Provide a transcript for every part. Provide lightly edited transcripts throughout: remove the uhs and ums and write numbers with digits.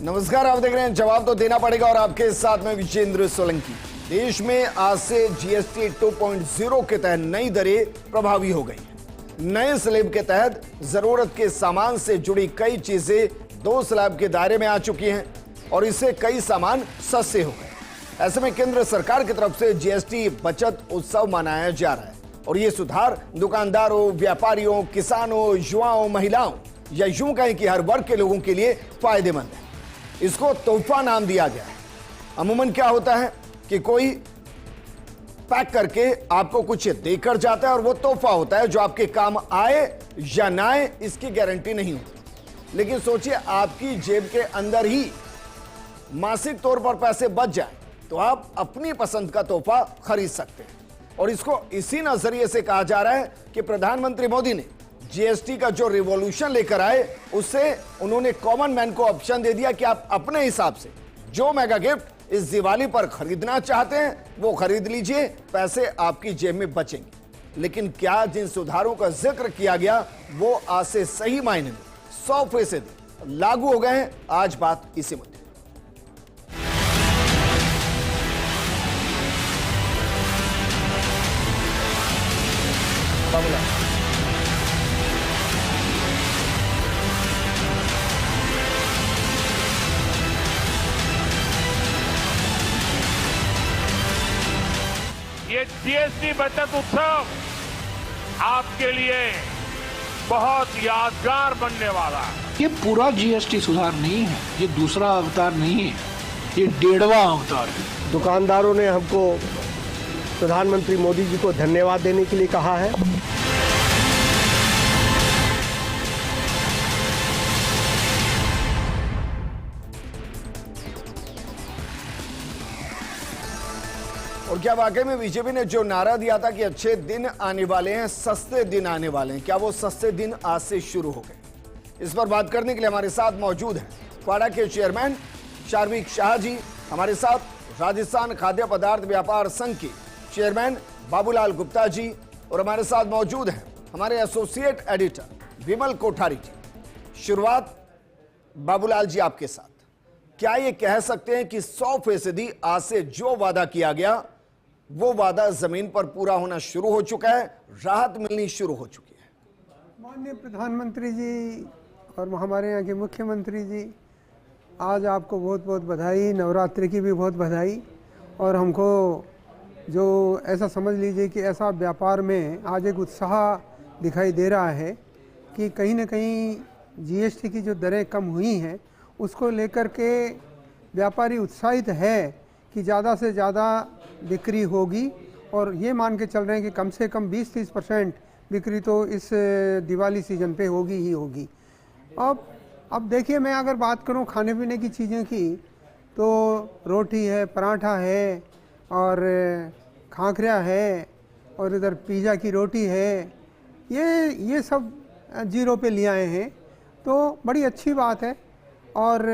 नमस्कार, आप देख रहे हैं जवाब तो देना पड़ेगा और आपके साथ में विजेंद्र सोलंकी। देश में आज से जीएसटी 2.0 के तहत नई दरें प्रभावी हो गई हैं। नए स्लैब के तहत जरूरत के सामान से जुड़ी कई चीजें 2 स्लैब के दायरे में आ चुकी हैं और इससे कई सामान सस्ते हो गए। ऐसे में केंद्र सरकार की तरफ से जीएसटी बचत उत्सव मनाया जा रहा है और ये सुधार दुकानदारों, व्यापारियों, किसानों, युवाओं, महिलाओं या यूं कहें कि हर वर्ग के लोगों के लिए फायदेमंद है। इसको तोहफा नाम दिया गया है। अमूमन क्या होता है कि कोई पैक करके आपको कुछ देकर जाता है और वो तोहफा होता है जो आपके काम आए या ना आए इसकी गारंटी नहीं होती। लेकिन सोचिए, आपकी जेब के अंदर ही मासिक तौर पर पैसे बच जाए तो आप अपनी पसंद का तोहफा खरीद सकते हैं। और इसको इसी नजरिए से कहा जा रहा है कि प्रधानमंत्री मोदी ने जीएसटी का जो रिवॉल्यूशन लेकर आए उससे उन्होंने कॉमन मैन को ऑप्शन दे दिया कि आप अपने हिसाब से जो मेगा गिफ्ट इस दिवाली पर खरीदना चाहते हैं वो खरीद लीजिए, पैसे आपकी जेब में बचेंगे। लेकिन क्या जिन सुधारों का जिक्र किया गया वो आज से सही मायने में 100% लागू हो गए हैं? आज बात इसी मुद्दे। ये जीएसटी बचत उत्सव आपके लिए बहुत यादगार बनने वाला है। ये पूरा जीएसटी सुधार नहीं है, ये दूसरा अवतार नहीं है, ये 1.5वां अवतार है। दुकानदारों ने हमको प्रधानमंत्री मोदी जी को धन्यवाद देने के लिए कहा है। और क्या वाकई में बीजेपी ने जो नारा दिया था कि अच्छे दिन आने वाले हैं, सस्ते दिन आने वाले हैं, क्या वो सस्ते दिन आज से शुरू हो गए? इस पर बात करने के लिए हमारे साथ मौजूद हैं क्वाडा के चेयरमैन चार्विक शाह जी, हमारे साथ राजस्थान खाद्य पदार्थ व्यापार संघ के चेयरमैन बाबूलाल गुप्ता जी और हमारे साथ मौजूद हैं हमारे एसोसिएट एडिटर विमल कोठारी जी। शुरुआत बाबूलाल जी आपके साथ। क्या ये कह सकते हैं कि 100% आज से जो वादा किया गया वो वादा जमीन पर पूरा होना शुरू हो चुका है, राहत मिलनी शुरू हो चुकी है? माननीय प्रधानमंत्री जी और हमारे यहाँ के मुख्यमंत्री जी, आज आपको बहुत बहुत बधाई, नवरात्रि की भी बहुत बधाई। और हमको जो ऐसा समझ लीजिए कि ऐसा व्यापार में आज एक उत्साह दिखाई दे रहा है कि कहीं ना कहीं जीएसटी की जो दरें कम हुई हैं उसको लेकर के व्यापारी उत्साहित है कि ज़्यादा से ज़्यादा बिक्री होगी। और ये मान के चल रहे हैं कि कम से कम 20-30% बिक्री तो इस दिवाली सीजन पे होगी ही होगी। अब देखिए, मैं अगर बात करूं खाने पीने की चीज़ें की तो रोटी है, पराठा है और खाखरा है और इधर पिज़्ज़ा की रोटी है, ये सब 0 पे ले आए हैं तो बड़ी अच्छी बात है। और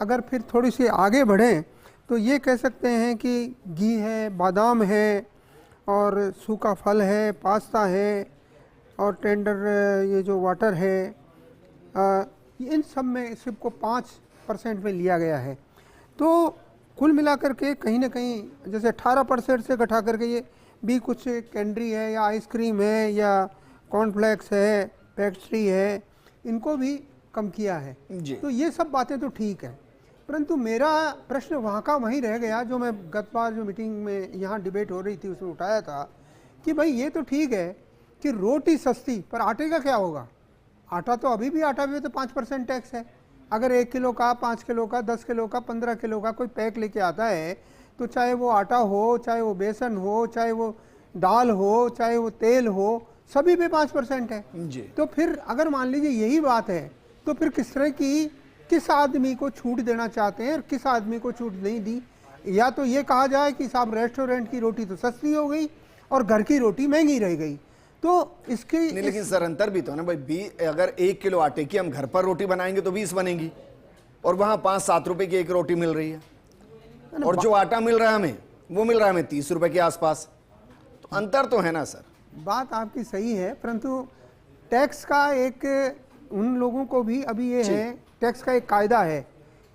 अगर फिर थोड़ी सी आगे बढ़ें तो ये कह सकते हैं कि घी है, बादाम है और सूखा फल है, पास्ता है और टेंडर ये जो वाटर है, इन सब में सिर्फ को 5% में लिया गया है। तो कुल मिलाकर के कहीं ना कहीं जैसे 18% से घटा करके ये भी कुछ कैंडी है या आइसक्रीम है या कॉर्नफ्लेक्स है, पेस्ट्री है, इनको भी कम किया है जी। तो ये सब बातें तो ठीक है, परंतु मेरा प्रश्न वहाँ का वहीं रह गया जो मैं गत बार जो मीटिंग में यहाँ डिबेट हो रही थी उसमें उठाया था कि भाई ये तो ठीक है कि रोटी सस्ती, पर आटे का क्या होगा? आटा तो अभी भी आटा भी तो 5% टैक्स है। अगर 1 किलो का, 5 किलो का, 10 किलो का, 15 किलो का कोई पैक लेके आता है तो चाहे वो आटा हो, चाहे वो बेसन हो, चाहे वो दाल हो, चाहे वो तेल हो, सभी पे 5% है जी। तो फिर अगर मान लीजिए यही बात है तो फिर किस तरह की, किस आदमी को छूट देना चाहते हैं और किस आदमी को छूट नहीं दी? या तो ये कहा जाए कि साहब रेस्टोरेंट की रोटी तो सस्ती हो गई और घर की रोटी महंगी रह गई, तो इसकी नहीं, लेकिन सर अंतर भी तो है ना भाई। अगर 1 किलो आटे की हम घर पर रोटी बनाएंगे तो 20 बनेगी और वहां 5-7 रुपए की एक रोटी मिल रही है और जो आटा मिल रहा है हमें वो मिल रहा है हमें 30 रुपए के आसपास। तो अंतर तो है ना सर। बात आपकी सही है, परंतु टैक्स का एक उन लोगों को भी अभी ये है, टैक्स का एक कायदा है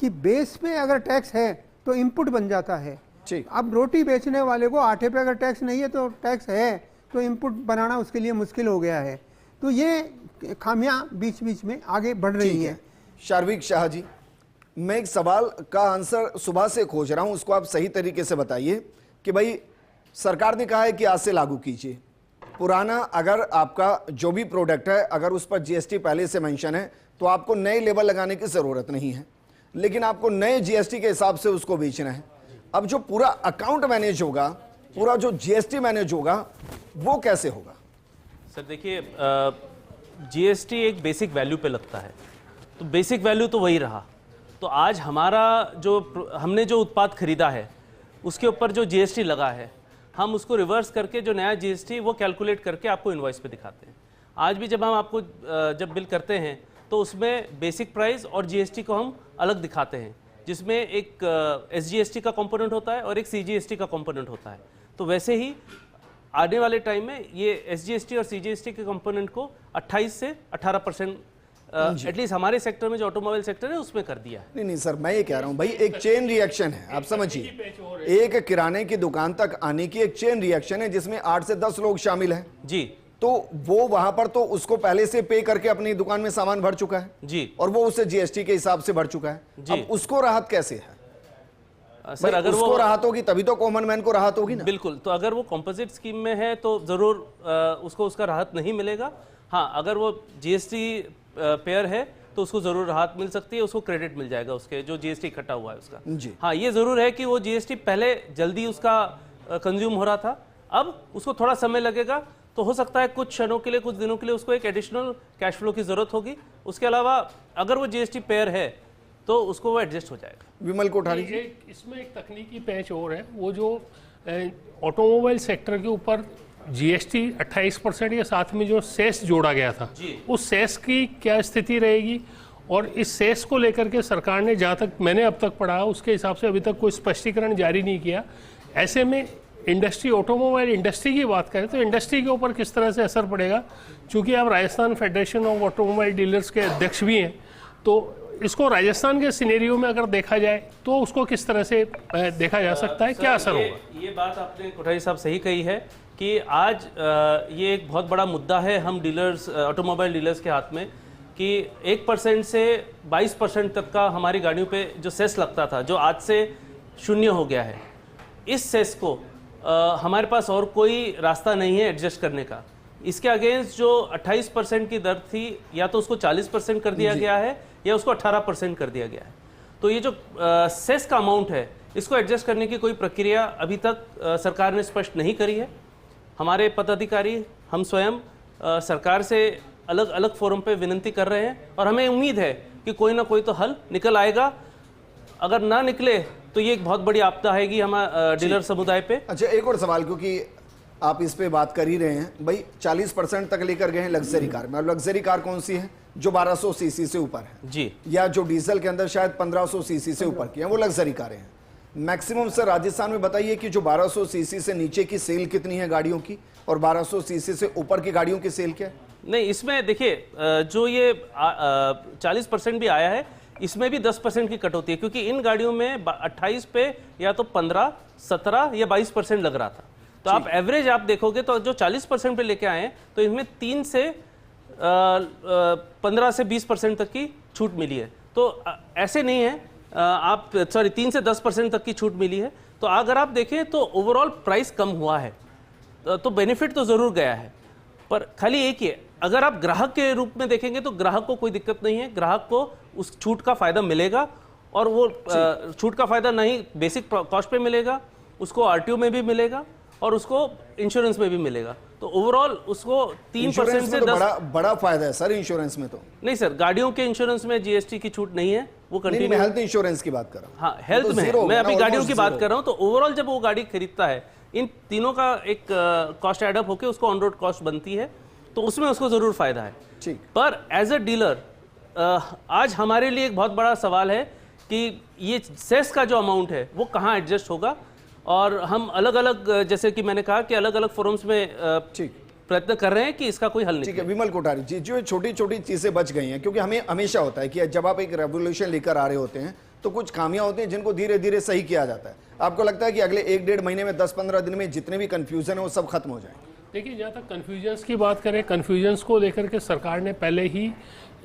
कि बेस पे अगर टैक्स है तो इनपुट बन जाता है। ठीक। अब रोटी बेचने वाले को आटे पे अगर टैक्स नहीं है तो टैक्स है तो इनपुट बनाना उसके लिए मुश्किल हो गया है। तो ये खामियां बीच बीच में आगे बढ़ रही है। शार्विक शाह जी, मैं एक सवाल का आंसर सुबह से खोज रहा हूं, उसको आप सही तरीके से बताइए कि भाई सरकार ने कहा है कि आज से लागू कीजिए। पुराना अगर आपका जो भी प्रोडक्ट है अगर उस पर जीएसटी पहले से मेंशन है तो आपको नए लेबल लगाने की जरूरत नहीं है, लेकिन आपको नए जीएसटी के हिसाब से उसको बेचना है। अब जो पूरा अकाउंट मैनेज होगा, पूरा जो जीएसटी मैनेज होगा, वो कैसे होगा? सर देखिए, जीएसटी एक बेसिक वैल्यू पे लगता है, तो बेसिक वैल्यू तो वही रहा। तो आज हमारा हमने जो उत्पाद खरीदा है उसके ऊपर जो जीएसटी लगा है, हम उसको रिवर्स करके जो नया जीएसटी वो कैलकुलेट करके आपको इनवॉइस पे दिखाते हैं। आज भी जब हम आपको जब बिल करते हैं तो उसमें बेसिक प्राइस और जीएसटी को हम अलग दिखाते हैं, जिसमें एक एसजीएसटी का कंपोनेंट होता है और एक सीजीएसटी का कंपोनेंट होता है। तो वैसे ही आने वाले टाइम में ये एसजीएसटी और सीजीएसटी के कंपोनेंट को 28 से 18% एटलीस्ट हमारे सेक्टर में जो ऑटोमोबाइल सेक्टर है उसमें कर दिया है। नहीं सर, मैं ये कह रहा हूं भाई, एक चेन रिएक्शन है, आप समझिए, एक किराने की दुकान तक आने की एक चेन रिएक्शन है जिसमें 8 से 10 लोग शामिल हैं जी। तो वो वहां पर तो उसको पहले से पे करके अपनी दुकान में सामान भर चुका है जी, और वो उसे जीएसटी के हिसाब से भर चुका है। अब उसको राहत कैसे है सर? अगर उसको राहत होगी तभी तो कॉमन मैन को राहत होगी ना। बिल्कुल, तो अगर वो कॉम्पोजिट स्कीम में है तो जरूर उसको उसका राहत नहीं मिलेगा। हाँ, अगर वो जीएसटी पेयर है तो उसको जरूर राहत मिल सकती है, उसको क्रेडिट मिल जाएगा उसके जो जीएसटी इकट्ठा हुआ है उसका जी। हाँ, ये जरूर है कि वो जीएसटी पहले जल्दी उसका कंज्यूम हो रहा था, अब उसको थोड़ा समय लगेगा। तो हो सकता है कुछ क्षणों के लिए, कुछ दिनों के लिए उसको एक एडिशनल कैश फ्लो की जरूरत होगी। उसके अलावा अगर वो जीएसटी पेयर है तो उसको वो एडजस्ट हो जाएगा। विमल कोठारी जी, इसमें एक तकनीकी पैच और है, वो जो ऑटोमोबाइल सेक्टर के ऊपर जीएसटी 28% या साथ में जो सेस जोड़ा गया था, उस सेस की क्या स्थिति रहेगी, और इस सेस को लेकर के सरकार ने, जहाँ तक मैंने अब तक पढ़ा उसके हिसाब से अभी तक कोई स्पष्टीकरण जारी नहीं किया। ऐसे में इंडस्ट्री, ऑटोमोबाइल इंडस्ट्री की बात करें तो इंडस्ट्री के ऊपर किस तरह से असर पड़ेगा, क्योंकि आप Rajasthan federation of automobile dealers के अध्यक्ष भी हैं, तो इसको राजस्थान के सिनेरियो में अगर देखा जाए तो उसको किस तरह से देखा जा सकता है, क्या असर होगा? ये बात आपने कोठारी साहब सही कही है कि आज ये एक बहुत बड़ा मुद्दा है हम डीलर्स, ऑटोमोबाइल डीलर्स के हाथ में, कि 1% से 22% तक का हमारी गाड़ियों पे जो सेस लगता था, जो आज से 0 हो गया है। इस सेस को हमारे पास और कोई रास्ता नहीं है एडजस्ट करने का। इसके अगेंस्ट जो 28% की दर थी, या तो उसको 40% कर दिया गया है या उसको 18% कर दिया गया है। तो ये जो सेस का अमाउंट है, इसको एडजस्ट करने की कोई प्रक्रिया अभी तक सरकार ने स्पष्ट नहीं करी है। हमारे पदाधिकारी, हम स्वयं सरकार से अलग अलग फोरम पे विनती कर रहे हैं और हमें उम्मीद है कि कोई ना कोई तो हल निकल आएगा। अगर ना निकले तो ये एक बहुत बड़ी आपदा आएगी हमारे डीलर समुदाय पे। अच्छा, एक और सवाल, क्योंकि आप इस पे बात कर ही रहे हैं भाई, 40% तक लेकर गए हैं लग्जरी कार में। अब लग्जरी कार कौन सी है? जो 1200 सीसी से ऊपर है जी, या या जो डीजल के अंदर शायद 1500 सीसी से ऊपर की है, वो लग्जरी कारें हैं। मैक्सिमम सर राजस्थान में बताइए कि जो 1200 सीसी से नीचे की सेल कितनी है गाड़ियों की, और 1200 सीसी से ऊपर की गाड़ियों की सेल क्या है? नहीं, इसमें देखिए जो ये 40% भी आया है, इसमें भी 10% की कट होती है, क्योंकि इन गाड़ियों में 28 पे या तो 15, 17 या 22% लग रहा था। तो आप एवरेज आप देखोगे तो जो 40% पे लेके आए हैं तो इसमें 3 से 15 से 20% तक की छूट मिली है। तो ऐसे नहीं है, आप 3 से 10% तक की छूट मिली है। तो अगर आप देखें तो ओवरऑल प्राइस कम हुआ है, तो बेनिफिट तो ज़रूर गया है। पर खाली एक ही है, अगर आप ग्राहक के रूप में देखेंगे तो ग्राहक को कोई दिक्कत नहीं है, ग्राहक को उस छूट का फ़ायदा मिलेगा, और वो छूट का फ़ायदा नहीं बेसिक कॉस्ट पे मिलेगा, उसको आरटीओ में भी मिलेगा और उसको इंश्योरेंस में भी मिलेगा। तो ओवरऑल उसको 3% से 10 बड़ा फायदा है सर इंश्योरेंस में। तो नहीं सर, गाड़ियों के इंश्योरेंस में जीएसटी की छूट नहीं है, वो कंटिन्यू। हेल्थ इंश्योरेंस की बात कर रहा हूँ। हाँ, हेल्थ में मैं अभी गाड़ियों की बात कर रहा हूँ। तो ओवरऑल जब वो गाड़ी खरीदता है, इन तीनों का एक कॉस्ट एडअप होकर उसको ऑन रोड कॉस्ट बनती है, तो उसमें उसको जरूर फायदा है। ठीक, पर एज अ डीलर आज हमारे लिए एक बहुत बड़ा सवाल है कि ये सेस का जो अमाउंट है वो कहाँ एडजस्ट होगा। और हम अलग अलग, जैसे कि मैंने कहा कि अलग अलग फोरम्स में प्रयत्न कर रहे हैं कि इसका कोई हल ठीक है, निकले। विमल कोठारी जी, जो छोटी छोटी चीजें बच गई हैं, क्योंकि हमें हमेशा होता है कि जब आप एक रेवोल्यूशन लेकर आ रहे होते हैं तो कुछ खामियां होती हैं जिनको धीरे धीरे सही किया जाता है। आपको लगता है कि अगले 1-1.5 महीने में, 10-15 दिन में जितने भी कंफ्यूजन है वो सब खत्म हो जाएंगे? देखिए, जहाँ तक कन्फ्यूजन्स की बात करें, कन्फ्यूजन्स को लेकर के सरकार ने पहले ही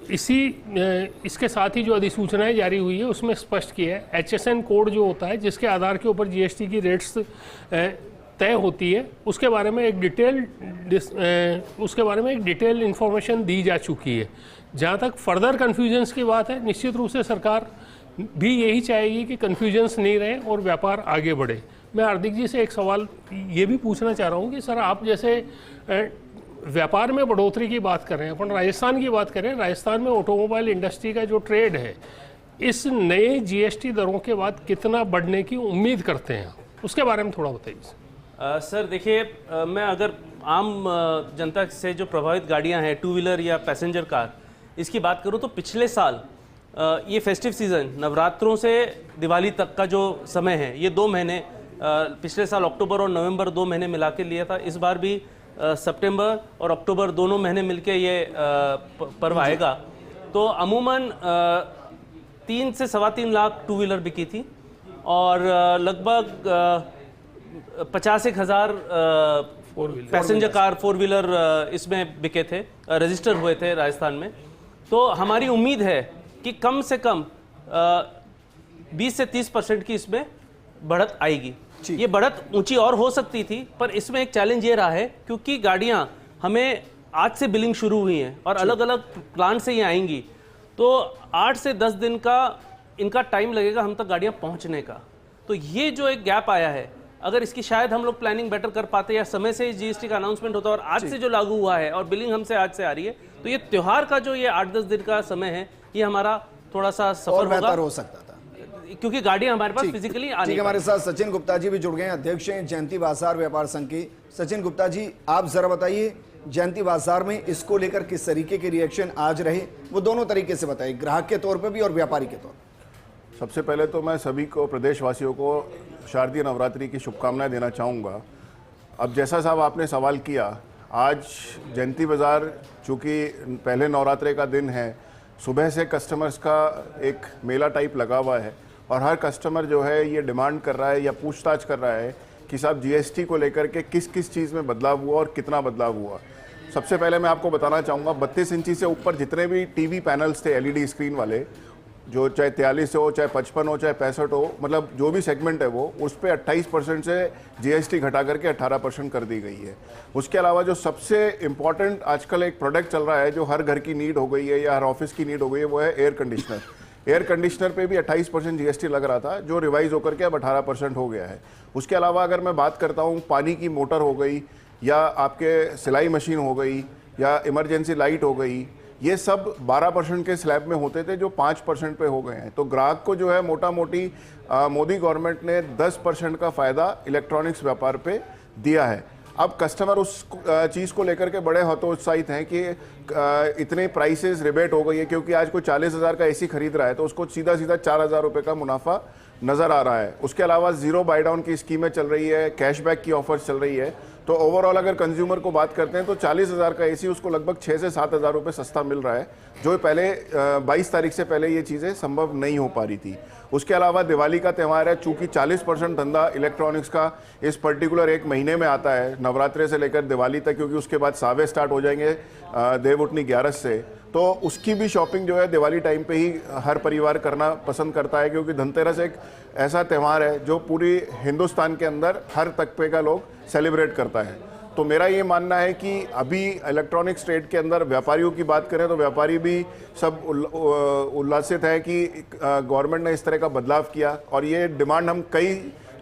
इसके साथ ही जो अधिसूचनाएं जारी हुई है उसमें स्पष्ट किया है। HSN कोड जो होता है, जिसके आधार के ऊपर GST की रेट्स तय होती है, उसके बारे में एक डिटेल इंफॉर्मेशन दी जा चुकी है। जहाँ तक फर्दर कन्फ्यूजन्स की बात है, निश्चित रूप से सरकार भी यही चाहेगी कि कन्फ्यूजन्स नहीं रहे और व्यापार आगे बढ़े। मैं हार्दिक जी से एक सवाल ये भी पूछना चाह रहा हूँ कि सर, आप जैसे व्यापार में बढ़ोतरी की बात कर रहे हैं, अपन राजस्थान की बात करें, राजस्थान में ऑटोमोबाइल इंडस्ट्री का जो ट्रेड है, इस नए GST दरों के बाद कितना बढ़ने की उम्मीद करते हैं, उसके बारे में थोड़ा बताइए। सर देखिए, मैं अगर आम जनता से जो प्रभावित गाड़ियां हैं, 2 व्हीलर या पैसेंजर कार, इसकी बात करूं तो पिछले साल ये फेस्टिव सीज़न, नवरात्रों से दिवाली तक का जो समय है, ये 2 महीने, पिछले साल अक्टूबर और नवंबर 2 महीने मिला के लिया था। इस बार भी सितंबर और अक्टूबर दोनों महीने मिलके ये पर्व आएगा। तो अमूमन 3 से 3.25 लाख 2 व्हीलर बिकी थी और लगभग 50,000 पैसेंजर कार 4 व्हीलर इसमें बिके थे, रजिस्टर हुए थे राजस्थान में। तो हमारी उम्मीद है कि कम से कम 20 से 30% की इसमें बढ़त आएगी। ये बढ़त ऊंची और हो सकती थी, पर इसमें एक चैलेंज ये रहा है क्योंकि गाड़ियां हमें आज से बिलिंग शुरू हुई हैं और अलग अलग प्लांट से ये आएंगी, तो 8 से 10 दिन का इनका टाइम लगेगा हम तक गाड़ियां पहुंचने का। तो ये जो एक गैप आया है, अगर इसकी शायद हम लोग प्लानिंग बेटर कर पाते या समय से GST का अनाउंसमेंट होता और आज से जो लागू हुआ है और बिलिंग हमसे आज से आ रही है, तो ये त्योहार का जो ये 8-10 दिन का समय है, ये हमारा थोड़ा सा सफर बेहतर हो सकता था, क्योंकि गाड़ियां हमारे पास फिजिकली आने। ठीक है, हमारे साथ सचिन गुप्ता जी भी जुड़ गए हैं, अध्यक्ष हैं जयंती बाजार व्यापार संघ के। सचिन गुप्ता जी, आप जरा बताइए, जयंती बाजार में इसको लेकर किस तरीके के रिएक्शन आज रहे, वो दोनों तरीके से बताइए, ग्राहक के तौर पे भी और व्यापारी के तौर पर। सबसे पहले तो मैं सभी को, प्रदेशवासियों को शारदीय नवरात्रि की शुभकामनाएं देना चाहूँगा। अब जैसा साहब आपने सवाल किया, आज जयंती बाज़ार चूँकि पहले नवरात्रे का दिन है, सुबह से कस्टमर्स का एक मेला टाइप लगा हुआ है और हर कस्टमर जो है ये डिमांड कर रहा है या पूछताछ कर रहा है कि साहब GST को लेकर के किस किस चीज़ में बदलाव हुआ और कितना बदलाव हुआ। सबसे पहले मैं आपको बताना चाहूँगा, 32 इंची से ऊपर जितने भी TV पैनल्स थे LED स्क्रीन वाले, जो चाहे 43 हो, चाहे 55 हो, चाहे 65 हो, मतलब जो भी सेगमेंट है वो, उस पर 28% से GST घटा करके 18% कर दी गई है। उसके अलावा जो सबसे इम्पॉर्टेंट आजकल एक प्रोडक्ट चल रहा है जो हर घर की नीड हो गई है या हर ऑफिस की नीड हो गई है, वो है एयर कंडीशनर। एयर कंडीशनर पे भी 28% GST लग रहा था, जो रिवाइज होकर के अब 18% हो गया है। उसके अलावा अगर मैं बात करता हूँ, पानी की मोटर हो गई या आपके सिलाई मशीन हो गई या इमरजेंसी लाइट हो गई, ये सब 12% के स्लैब में होते थे जो 5% पे हो गए हैं। तो ग्राहक को जो है मोटा मोटी मोदी गवर्नमेंट ने 10% का फ़ायदा इलेक्ट्रॉनिक्स व्यापार पे दिया है। अब कस्टमर उस चीज़ को लेकर के बड़े हतोत्साहित हैं कि इतने प्राइसेस रिबेट हो गई है, क्योंकि आज कोई 40,000 का AC खरीद रहा है तो उसको सीधा सीधा 4,000 रुपये का मुनाफा नज़र आ रहा है। उसके अलावा ज़ीरो बाय डाउन की स्कीमें चल रही है, कैशबैक की ऑफर्स चल रही है। तो ओवरऑल अगर कंज्यूमर को बात करते हैं तो 40,000 का AC उसको लगभग 6 से 7,000 रुपये सस्ता मिल रहा है, जो पहले 22 तारीख से पहले ये चीज़ें संभव नहीं हो पा रही थी। उसके अलावा दिवाली का त्यौहार है, चूँकि 40% धंधा इलेक्ट्रॉनिक्स का इस पर्टिकुलर एक महीने में आता है, नवरात्रे से लेकर दिवाली तक, क्योंकि उसके बाद सावे स्टार्ट हो जाएंगे देवउठनी 11 से, तो उसकी भी शॉपिंग जो है दिवाली टाइम पे ही हर परिवार करना पसंद करता है, क्योंकि धनतेरस एक ऐसा त्यौहार है जो पूरी हिंदुस्तान के अंदर हर तबके का लोग सेलिब्रेट करता है। तो मेरा ये मानना है कि अभी इलेक्ट्रॉनिक्स ट्रेड के अंदर व्यापारियों की बात करें तो व्यापारी भी सब उल्लासित है कि गवर्नमेंट ने इस तरह का बदलाव किया, और ये डिमांड हम कई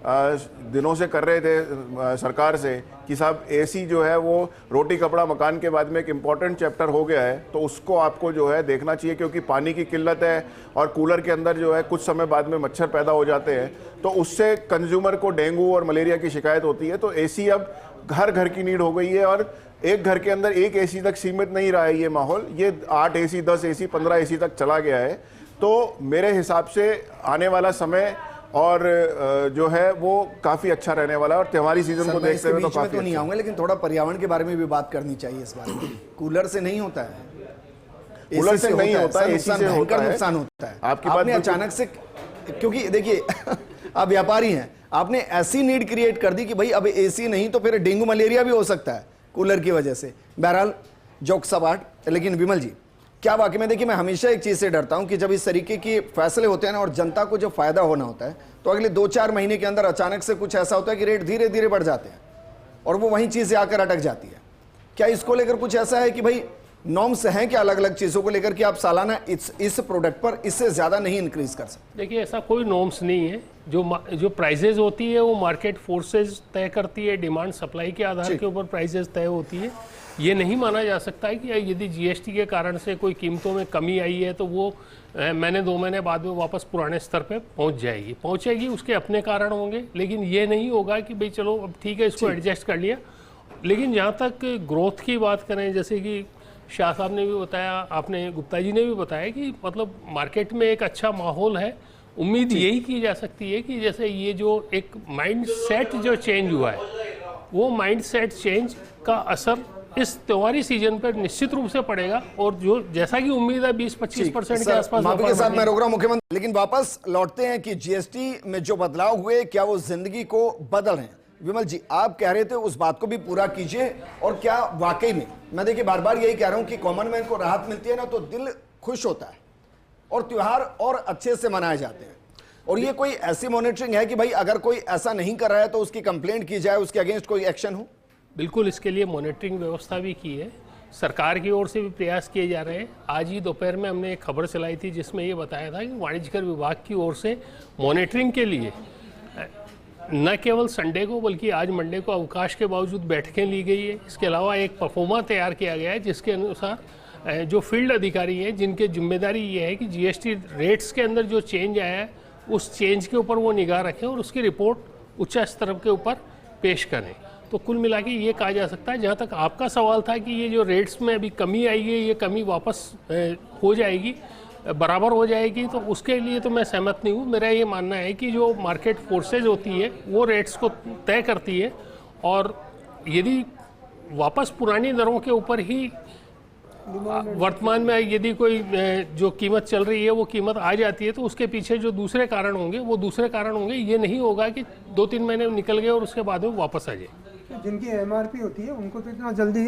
दिनों से कर रहे थे सरकार से कि साहब AC जो है वो रोटी कपड़ा मकान के बाद में एक इम्पॉर्टेंट चैप्टर हो गया है, तो उसको आपको जो है देखना चाहिए, क्योंकि पानी की किल्लत है और कूलर के अंदर जो है कुछ समय बाद में मच्छर पैदा हो जाते हैं, तो उससे कंज्यूमर को डेंगू और मलेरिया की शिकायत होती है। तो AC अब हर घर की नीड हो गई है, और एक घर के अंदर एक AC तक सीमित नहीं रहा है ये माहौल, ये 8 AC 10 AC 15 AC तक चला गया है। तो मेरे हिसाब से आने वाला समय और जो है वो काफी अच्छा रहने वाला है। और त्योहारी सीजन को देखते हुए तो काफी नहीं आऊंगा, लेकिन थोड़ा पर्यावरण के बारे में भी बात करनी चाहिए इस बारे में। कूलर से नहीं होता है, कूलर से नहीं होता है, एसी से होता है। नुकसान होता है। आपकी बात अचानक से, क्योंकि देखिए आप व्यापारी हैं, आपने ऐसी नीड क्रिएट कर दी कि भाई अब एसी नहीं तो फिर डेंगू मलेरिया भी हो सकता है कूलर की वजह से। बहरहाल जोक सपाट। लेकिन विमल जी, क्या वाकई में, देखिए मैं हमेशा एक चीज से डरता हूं कि जब इस तरीके के फैसले होते हैं ना और जनता को जो फायदा होना होता है, तो अगले 2-4 महीने के अंदर अचानक से कुछ ऐसा होता है कि रेट धीरे धीरे बढ़ जाते हैं और वो वही चीजें आकर अटक जाती है। क्या इसको लेकर कुछ ऐसा है कि भाई नॉर्म्स हैं क्या अलग अलग चीजों को लेकर कि आप सालाना इस प्रोडक्ट पर इससे ज्यादा नहीं इंक्रीज कर सकते? देखिए, ऐसा कोई नॉर्म्स नहीं है। जो प्राइजेज होती है वो मार्केट फोर्सेज तय करती है, डिमांड सप्लाई के आधार के ऊपर प्राइजेज तय होती है। ये नहीं माना जा सकता है कि यदि जीएसटी के कारण से कोई कीमतों में कमी आई है तो वो महीने 2 महीने बाद में वापस पुराने स्तर पे पहुंचेगी, उसके अपने कारण होंगे। लेकिन ये नहीं होगा कि भाई चलो अब ठीक है इसको एडजस्ट कर लिया। लेकिन जहाँ तक ग्रोथ की बात करें, जैसे कि शाह साहब ने भी बताया, आपने गुप्ता जी ने भी बताया कि मतलब मार्केट में एक अच्छा माहौल है। उम्मीद यही की जा सकती है कि जैसे ये जो एक माइंड सेट जो चेंज हुआ है, वो माइंड सेट चेंज का असर इस त्योहारी सीजन पर निश्चित रूप से पड़ेगा। और जो जैसा कि उम्मीद है 20-25% के आसपास के साथ मैं रोक रहा हूं मुख्यमंत्री। लेकिन वापस लौटते हैं कि जीएसटी में जो बदलाव हुए, क्या वो जिंदगी को बदल रहे हैं? विमल जी, आप कह रहे थे उस बात को भी पूरा कीजिए। और क्या वाकई में, मैं देखिए बार बार यही कह रहा हूं कि कॉमन मैन को राहत मिलती है ना तो दिल खुश होता है और त्योहार और अच्छे से मनाए जाते हैं। और ये कोई ऐसी मॉनिटरिंग है कि भाई अगर कोई ऐसा नहीं कर रहा है तो उसकी कंप्लेंट की जाए, उसके अगेंस्ट कोई एक्शन हो? बिल्कुल, इसके लिए मॉनिटरिंग व्यवस्था भी की है, सरकार की ओर से भी प्रयास किए जा रहे हैं। आज ही दोपहर में हमने एक खबर चलाई थी जिसमें ये बताया था कि वाणिज्यकर विभाग की ओर से मॉनिटरिंग के लिए न केवल संडे को बल्कि आज मंडे को अवकाश के बावजूद बैठकें ली गई है। इसके अलावा एक परफॉर्मा तैयार किया गया है जिसके अनुसार जो फील्ड अधिकारी हैं जिनकी जिम्मेदारी ये है कि जीएसटी रेट्स के अंदर जो चेंज आया है उस चेंज के ऊपर वो निगाह रखें और उसकी रिपोर्ट उच्च स्तर के ऊपर पेश करें। तो कुल मिला के ये कहा जा सकता है, जहाँ तक आपका सवाल था कि ये जो रेट्स में अभी कमी आई है ये कमी वापस हो जाएगी, बराबर हो जाएगी, तो उसके लिए तो मैं सहमत नहीं हूँ। मेरा ये मानना है कि जो मार्केट फोर्सेज होती है वो रेट्स को तय करती है और यदि वापस पुरानी दरों के ऊपर ही वर्तमान में यदि कोई जो कीमत चल रही है वो कीमत आ जाती है तो उसके पीछे जो दूसरे कारण होंगे वो दूसरे कारण होंगे। ये नहीं होगा कि 2-3 महीने निकल गए और उसके बाद में वापस आ जाए। जिनकी एमआरपी होती है उनको तो इतना जल्दी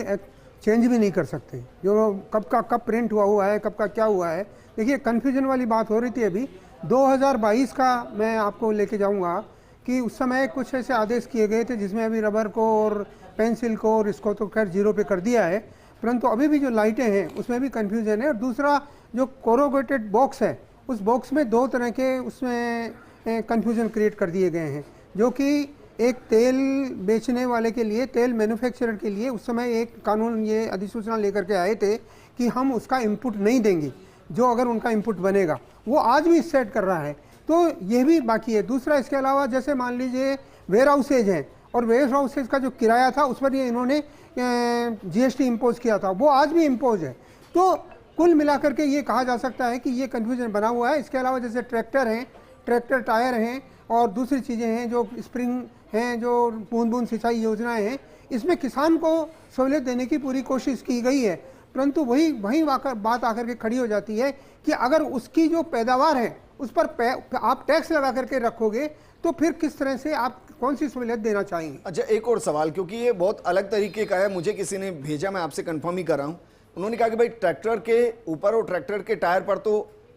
चेंज भी नहीं कर सकते, जो कब प्रिंट हुआ है, कब का क्या हुआ है। देखिए, कन्फ्यूजन वाली बात हो रही थी अभी 2022 का मैं आपको लेके जाऊंगा कि उस समय कुछ ऐसे आदेश किए गए थे जिसमें अभी रबर को और पेंसिल को और इसको तो खैर 0 पे कर दिया है, परंतु अभी भी जो लाइटें हैं उसमें भी कन्फ्यूजन है। और दूसरा जो कोरोगेटेड बॉक्स है उस बॉक्स में 2 तरह के उसमें कन्फ्यूजन क्रिएट कर दिए गए हैं, जो कि एक तेल बेचने वाले के लिए, तेल मैन्युफैक्चरर के लिए उस समय एक कानून, ये अधिसूचना लेकर के आए थे कि हम उसका इनपुट नहीं देंगे, जो अगर उनका इनपुट बनेगा। वो आज भी सेट कर रहा है, तो ये भी बाकी है। दूसरा, इसके अलावा जैसे मान लीजिए वेयर हाउसेज हैं और वेयर हाउसेज का जो किराया था उस पर ये इन्होंने जीएसटी इम्पोज किया था, वो आज भी इम्पोज है। तो कुल मिलाकर के ये कहा जा सकता है कि ये कन्फ्यूजन बना हुआ है। इसके अलावा जैसे ट्रैक्टर हैं, ट्रैक्टर टायर हैं और दूसरी चीज़ें हैं जो स्प्रिंग हैं, जो बूंद बूंद सिंचाई योजनाएं हैं, इसमें किसान को सहूलियत देने की पूरी कोशिश की गई है। परंतु वही बात आकर के खड़ी हो जाती है कि अगर उसकी जो पैदावार है उस पर आप टैक्स लगा करके रखोगे तो फिर किस तरह से आप कौन सी सहूलियत देना चाहेंगे? अच्छा, एक और सवाल, क्योंकि ये बहुत अलग तरीके का है, मुझे किसी ने भेजा, मैं आपसे कंफर्म ही कर रहा हूँ। उन्होंने कहा कि भाई ट्रैक्टर के ऊपर और ट्रैक्टर के टायर पर तो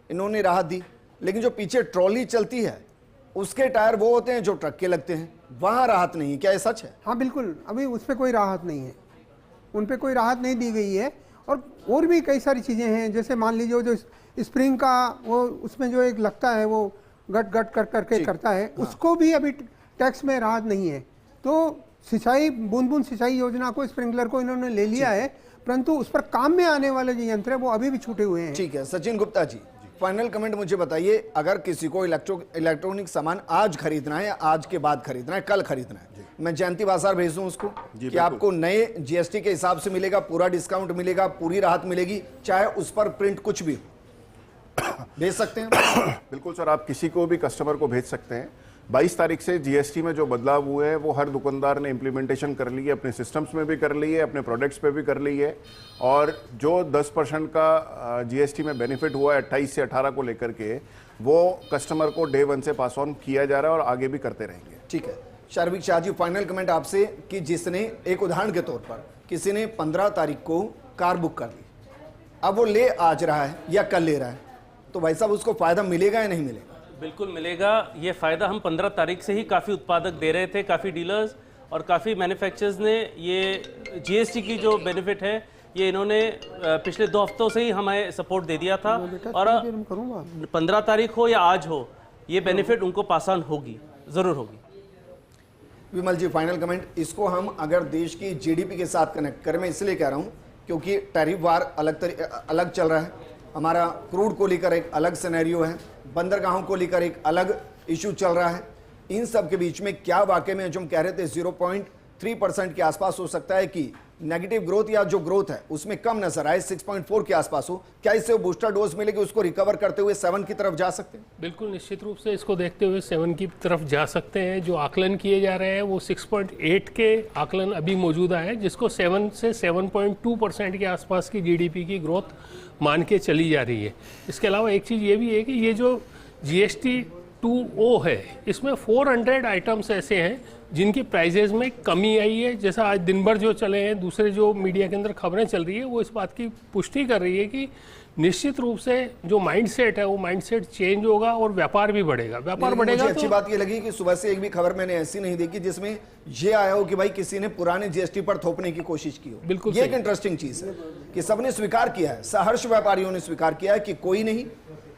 इन्होंने राहत दी, लेकिन जो पीछे ट्रॉली चलती है उसके टायर वो होते हैं जो ट्रक के लगते हैं, वहाँ राहत नहीं है। क्या ये सच है? हाँ बिल्कुल, अभी उस पर कोई राहत नहीं है, उन पर कोई राहत नहीं दी गई है। और भी कई सारी चीज़ें हैं, जैसे मान लीजिए जो स्प्रिंग का वो उसमें जो एक लगता है वो गट गट कर करके करता है, हाँ, उसको भी अभी टैक्स में राहत नहीं है। तो सिंचाई, बूंद बूंद सिंचाई योजना को, स्प्रिंकलर को इन्होंने ले लिया है, परंतु उस पर काम में आने वाले जो यंत्र है वो अभी भी छूटे हुए हैं। ठीक है, सचिन गुप्ता जी, फाइनल कमेंट मुझे बताइए, अगर किसी को इलेक्ट्रॉनिक सामान आज खरीदना है या आज के बाद खरीदना है, कल खरीदना है, मैं जयंती बाजार भेज दूं उसको कि आपको नए जीएसटी के हिसाब से मिलेगा, पूरा डिस्काउंट मिलेगा, पूरी राहत मिलेगी, चाहे उस पर प्रिंट कुछ भी हो? भेज सकते हैं? बिल्कुल सर, आप किसी को भी कस्टमर को भेज सकते हैं। 22 तारीख से जीएसटी में जो बदलाव हुए हैं वो हर दुकानदार ने इम्प्लीमेंटेशन कर ली है, अपने सिस्टम्स में भी कर ली है, अपने प्रोडक्ट्स पे भी कर ली है। और जो 10% का जीएसटी में बेनिफिट हुआ है 28 से 18 को लेकर के, वो कस्टमर को डे 1 से पास ऑन किया जा रहा है और आगे भी करते रहेंगे। ठीक है, शारविक शाह जी, फाइनल कमेंट आपसे कि जिसने, एक उदाहरण के तौर पर, किसी ने 15 तारीख को कार बुक कर ली, अब वो ले आज रहा है या कल ले रहा है, तो भाई साहब उसको फायदा मिलेगा या नहीं मिलेगा? बिल्कुल मिलेगा। ये फ़ायदा हम 15 तारीख से ही काफ़ी उत्पादक दे रहे थे, काफ़ी डीलर्स और काफ़ी मैन्युफैक्चरर्स ने ये जीएसटी की जो बेनिफिट है ये इन्होंने पिछले 2 हफ्तों से ही हमें सपोर्ट दे दिया था। और 15 तारीख हो या आज हो, ये बेनिफिट उनको पास ऑन होगी, ज़रूर होगी। विमल जी, फाइनल कमेंट, इसको हम अगर देश की जीडीपी के साथ कनेक्ट करें, मैं इसलिए कह रहा हूँ क्योंकि टैरिफ वार अलग चल रहा है, हमारा क्रूड को लेकर एक अलग सिनेरियो है, बंदरगाहों को लेकर एक अलग इशू चल रहा है। इन सब के बीच में क्या वाकई में जो हम कह रहे थे 0.3% के आसपास हो सकता है कि नेगेटिव ग्रोथ या जो ग्रोथ है उसमें कम नजर आए, 6.4 के आसपास हो, क्या इससे बूस्टर डोज मिलेगी, उसको रिकवर करते हुए 7 की तरफ जा सकते हैं? बिल्कुल निश्चित रूप से इसको देखते हुए 7 की तरफ जा सकते हैं। जो आकलन किए जा रहे हैं वो 6.8 के आकलन अभी मौजूदा है, जिसको 7 से 7.2% के आसपास की जीडीपी की ग्रोथ मान के चली जा रही है। इसके अलावा एक चीज़ ये भी है कि ये जो जीएसटी 2O है, इसमें 400 आइटम्स ऐसे हैं जिनकी प्राइजेज में कमी आई है। जैसा आज दिन भर जो चले हैं, दूसरे जो मीडिया के अंदर खबरें चल रही है, वो इस बात की पुष्टि कर रही है कि निश्चित रूप से जो माइंडसेट है वो माइंडसेट चेंज होगा और व्यापार भी बढ़ेगा। व्यापार बढ़ेगा। मुझे अच्छी बात ये लगी कि सुबह से एक भी खबर मैंने ऐसी नहीं देखी जिसमें ये आया हो कि भाई किसी ने पुराने जीएसटी पर थोपने की कोशिश की हो। बिल्कुल, ये एक इंटरेस्टिंग चीज है कि सबने स्वीकार किया है, सहर्ष व्यापारियों ने स्वीकार किया है कि कोई नहीं,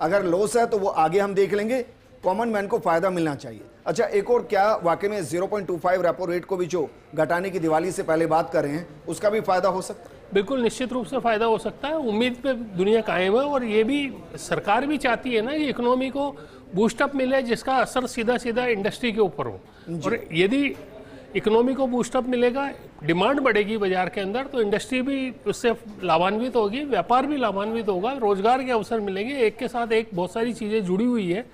अगर लॉस है तो वो आगे हम देख लेंगे, कॉमन मैन को फायदा मिलना चाहिए। अच्छा, एक और, क्या वाकई में 0.25 रेपो रेट को भी जो घटाने की दिवाली से पहले बात कर रहे हैं उसका भी फायदा हो सकता है? बिल्कुल निश्चित रूप से फायदा हो सकता है। उम्मीद पे दुनिया कायम है और ये भी सरकार भी चाहती है ना कि इकोनॉमी को बूस्टअप मिले, जिसका असर सीधा सीधा इंडस्ट्री के ऊपर हो। और यदि इकोनॉमी को बूस्टअप मिलेगा, डिमांड बढ़ेगी बाजार के अंदर, तो इंडस्ट्री भी उससे लाभान्वित होगी, व्यापार भी लाभान्वित होगा, रोजगार के अवसर मिलेंगे, एक के साथ एक बहुत सारी चीज़ें जुड़ी हुई है।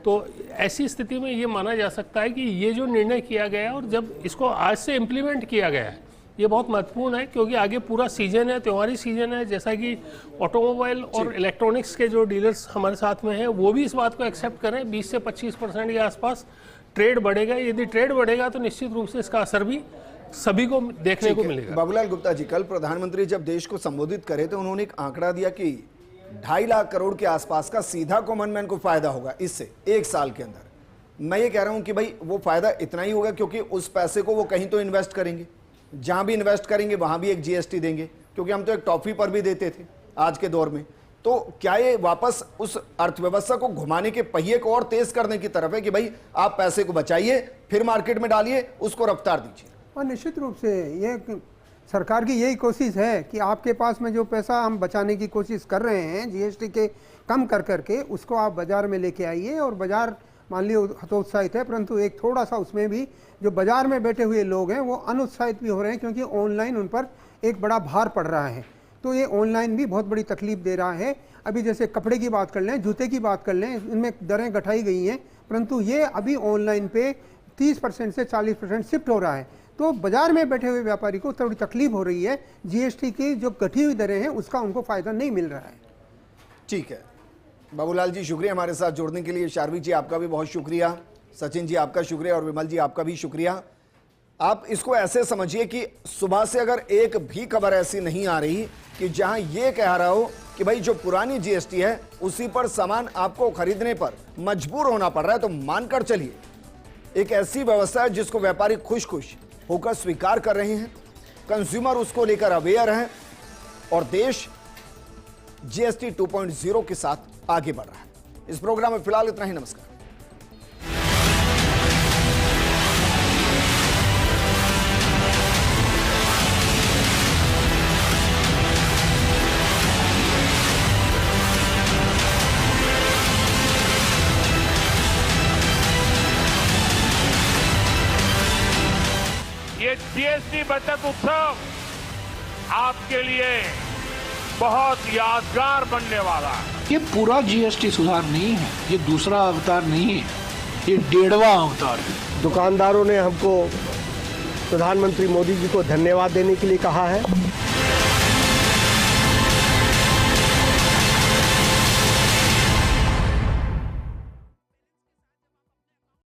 तो ऐसी स्थिति में ये माना जा सकता है कि ये जो निर्णय किया गया और जब इसको आज से इम्प्लीमेंट किया गया है, ये बहुत महत्वपूर्ण है, क्योंकि आगे पूरा सीजन है, त्योहारी सीजन है। जैसा कि ऑटोमोबाइल और इलेक्ट्रॉनिक्स के जो डीलर्स हमारे साथ में हैं, वो भी इस बात को एक्सेप्ट करें, 20 से 25% के आसपास ट्रेड बढ़ेगा। यदि ट्रेड बढ़ेगा तो निश्चित रूप से इसका असर भी सभी को देखने को मिलेगा। बाबूलाल गुप्ता जी, कल प्रधानमंत्री जब देश को संबोधित करे तो उन्होंने एक आंकड़ा दिया कि 2.5 लाख करोड़ के आसपास का सीधा कॉमन मैन को फायदा होगा इससे 1 साल के अंदर। मैं ये कह रहा हूं कि भाई वो फायदा इतना ही होगा क्योंकि उस पैसे को वो कहीं तो इन्वेस्ट करेंगे, जहां भी इन्वेस्ट करेंगे वहां भी एक जीएसटी देंगे, क्योंकि हम तो एक टॉफी पर भी देते थे आज के दौर में। तो क्या ये वापस उस अर्थव्यवस्था को घुमाने के पहिए को और तेज करने की तरफ है कि भाई आप पैसे को बचाइए, फिर मार्केट में डालिए, उसको रफ्तार दीजिए? और निश्चित रूप से ये सरकार की यही कोशिश है कि आपके पास में जो पैसा हम बचाने की कोशिश कर रहे हैं जीएसटी के कम कर करके, उसको आप बाजार में लेके आइए। और बाजार मान लियो हतोत्साहित है, परंतु एक थोड़ा सा उसमें भी जो बाजार में बैठे हुए लोग हैं वो अनुत्साहित भी हो रहे हैं, क्योंकि ऑनलाइन उन पर एक बड़ा भार पड़ रहा है। तो ये ऑनलाइन भी बहुत बड़ी तकलीफ दे रहा है। अभी जैसे कपड़े की बात कर लें, जूते की बात कर लें, इनमें दरें घटाई गई हैं, परंतु ये अभी ऑनलाइन पे 30% से 40% शिफ्ट हो रहा है। तो बाजार में बैठे हुए व्यापारी को थोड़ी तकलीफ हो रही है, जीएसटी की जो घटी हुई दरें हैं उसका उनको फायदा नहीं मिल रहा है। ठीक है, बाबूलाल जी शुक्रिया हमारे साथ जुड़ने के लिए। शारविक जी आपका भी बहुत शुक्रिया, सचिन जी आपका शुक्रिया और विमल जी आपका भी शुक्रिया। आप इसको ऐसे समझिए कि सुबह से अगर एक भी खबर ऐसी नहीं आ रही कि जहां ये कह रहा हो कि भाई जो पुरानी जीएसटी है उसी पर सामान आपको खरीदने पर मजबूर होना पड़ रहा है, तो मानकर चलिए एक ऐसी व्यवस्था है जिसको व्यापारी खुश खुश होकर स्वीकार कर रहे हैं, कंज्यूमर उसको लेकर अवेयर हैं और देश जीएसटी 2.0 के साथ आगे बढ़ रहा है। इस प्रोग्राम में फिलहाल इतना ही। नमस्कार। ये जीएसटी बचत उत्सव आपके लिए बहुत यादगार बनने वाला है। ये पूरा जीएसटी सुधार नहीं है, ये दूसरा अवतार नहीं है, ये 1.5वां अवतार है। दुकानदारों ने हमको प्रधानमंत्री मोदी जी को धन्यवाद देने के लिए कहा है।